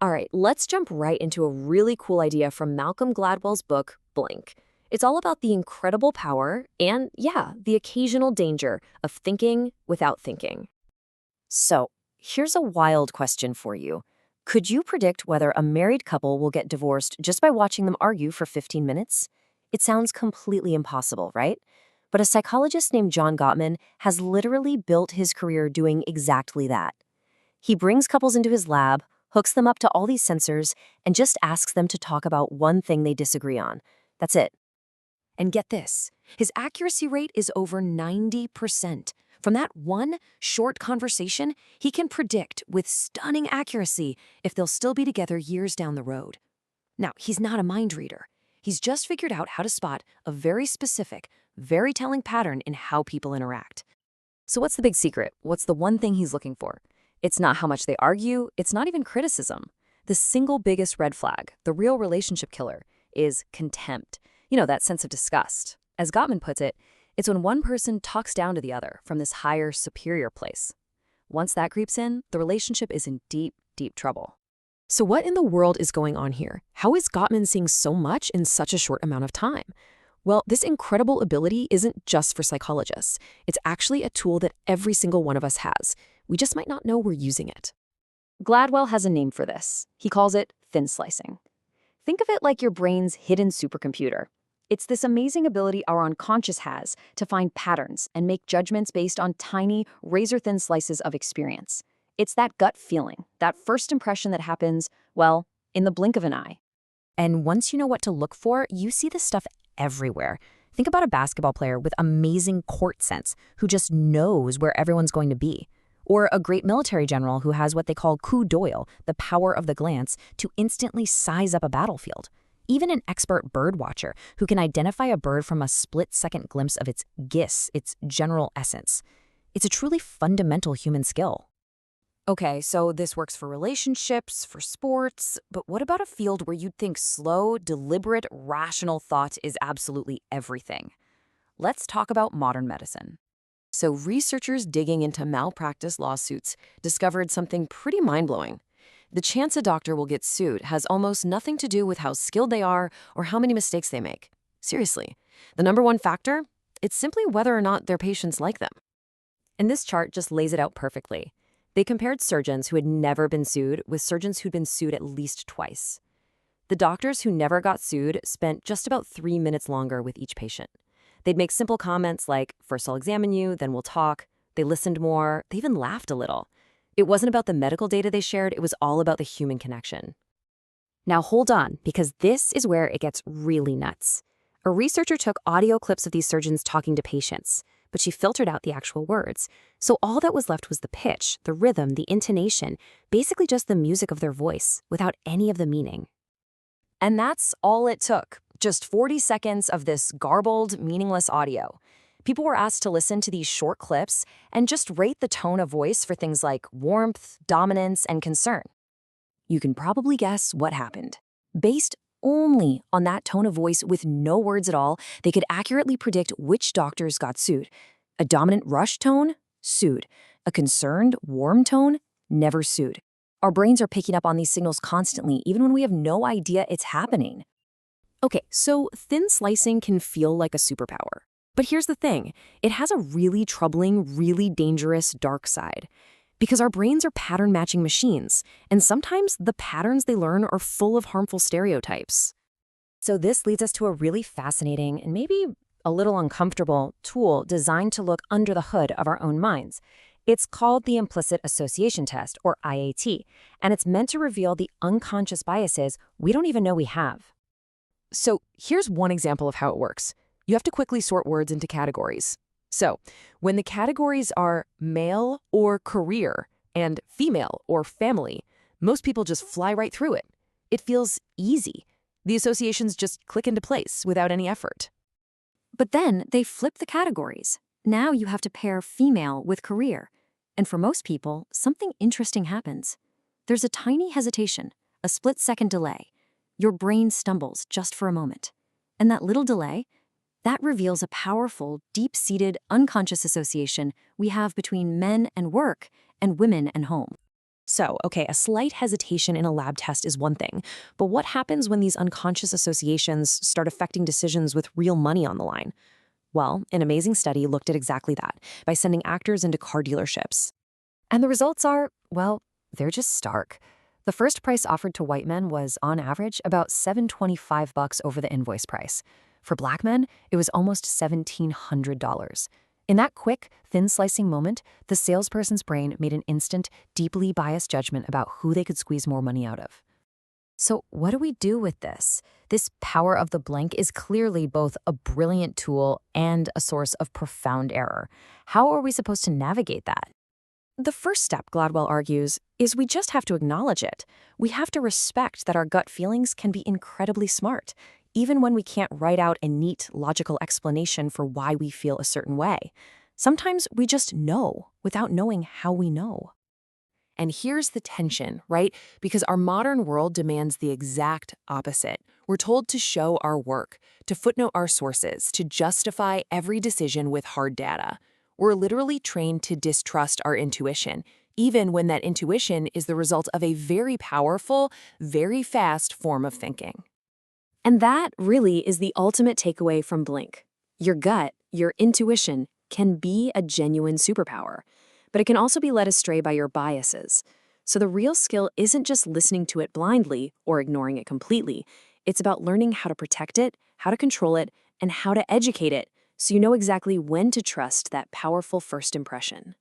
All right, let's jump right into a really cool idea from Malcolm Gladwell's book, Blink. It's all about the incredible power and, yeah, the occasional danger of thinking without thinking. So, here's a wild question for you. Could you predict whether a married couple will get divorced just by watching them argue for 15 minutes? It sounds completely impossible, right? But a psychologist named John Gottman has literally built his career doing exactly that. He brings couples into his lab, hooks them up to all these sensors, and just asks them to talk about one thing they disagree on. That's it. And get this, his accuracy rate is over 90%. From that one short conversation, he can predict with stunning accuracy if they'll still be together years down the road. Now, he's not a mind reader. He's just figured out how to spot a very specific, very telling pattern in how people interact. So what's the big secret? What's the one thing he's looking for? It's not how much they argue, it's not even criticism. The single biggest red flag, the real relationship killer, is contempt. That sense of disgust. As Gottman puts it, it's when one person talks down to the other from this higher, superior place. Once that creeps in, the relationship is in deep, deep trouble. So what in the world is going on here? How is Gottman seeing so much in such a short amount of time? Well, this incredible ability isn't just for psychologists. It's actually a tool that every single one of us has. We just might not know we're using it. Gladwell has a name for this. He calls it thin slicing. Think of it like your brain's hidden supercomputer. It's this amazing ability our unconscious has to find patterns and make judgments based on tiny, razor-thin slices of experience. It's that gut feeling, that first impression that happens, well, in the blink of an eye. And once you know what to look for, you see this stuff everywhere. Think about a basketball player with amazing court sense who just knows where everyone's going to be. Or a great military general who has what they call coup d'oeil, the power of the glance, to instantly size up a battlefield. Even an expert bird watcher who can identify a bird from a split-second glimpse of its gist, its general essence. It's a truly fundamental human skill. Okay, so this works for relationships, for sports, but what about a field where you'd think slow, deliberate, rational thought is absolutely everything? Let's talk about modern medicine. So researchers digging into malpractice lawsuits discovered something pretty mind-blowing. The chance a doctor will get sued has almost nothing to do with how skilled they are or how many mistakes they make. Seriously, the number one factor? It's simply whether or not their patients like them. And this chart just lays it out perfectly. They compared surgeons who had never been sued with surgeons who'd been sued at least twice. The doctors who never got sued spent just about 3 minutes longer with each patient. They'd make simple comments like, first I'll examine you, then we'll talk. They listened more, they even laughed a little. It wasn't about the medical data they shared, it was all about the human connection. Now hold on, because this is where it gets really nuts. A researcher took audio clips of these surgeons talking to patients, but she filtered out the actual words. So all that was left was the pitch, the rhythm, the intonation, basically just the music of their voice, without any of the meaning. And that's all it took. Just 40 seconds of this garbled, meaningless audio. People were asked to listen to these short clips and just rate the tone of voice for things like warmth, dominance, and concern. You can probably guess what happened. Based only on that tone of voice with no words at all, they could accurately predict which doctors got sued. A dominant rush tone? Sued. A concerned, warm tone? Never sued. Our brains are picking up on these signals constantly, even when we have no idea it's happening. Okay, so thin slicing can feel like a superpower. But here's the thing, it has a really troubling, really dangerous dark side. Because our brains are pattern-matching machines, and sometimes the patterns they learn are full of harmful stereotypes. So this leads us to a really fascinating and maybe a little uncomfortable tool designed to look under the hood of our own minds. It's called the Implicit Association Test, or IAT, and it's meant to reveal the unconscious biases we don't even know we have. So here's one example of how it works. You have to quickly sort words into categories. So when the categories are male or career and female or family, most people just fly right through it. It feels easy. The associations just click into place without any effort. But then they flip the categories. Now you have to pair female with career. And for most people, something interesting happens. There's a tiny hesitation, a split-second delay. Your brain stumbles just for a moment. And that little delay, that reveals a powerful, deep-seated, unconscious association we have between men and work and women and home. So, okay, a slight hesitation in a lab test is one thing, but what happens when these unconscious associations start affecting decisions with real money on the line? Well, an amazing study looked at exactly that by sending actors into car dealerships. And the results are, well, they're just stark. The first price offered to white men was, on average, about $725 over the invoice price. For black men, it was almost $1,700. In that quick, thin slicing moment, the salesperson's brain made an instant, deeply biased judgment about who they could squeeze more money out of. So, what do we do with this? This power of the blank is clearly both a brilliant tool and a source of profound error. How are we supposed to navigate that? The first step, Gladwell argues, is we just have to acknowledge it. We have to respect that our gut feelings can be incredibly smart, even when we can't write out a neat, logical explanation for why we feel a certain way. Sometimes we just know without knowing how we know. And here's the tension, right? Because our modern world demands the exact opposite. We're told to show our work, to footnote our sources, to justify every decision with hard data. We're literally trained to distrust our intuition, even when that intuition is the result of a very powerful, very fast form of thinking. And that really is the ultimate takeaway from Blink. Your gut, your intuition, can be a genuine superpower, but it can also be led astray by your biases. So the real skill isn't just listening to it blindly or ignoring it completely. It's about learning how to protect it, how to control it, and how to educate it so you know exactly when to trust that powerful first impression.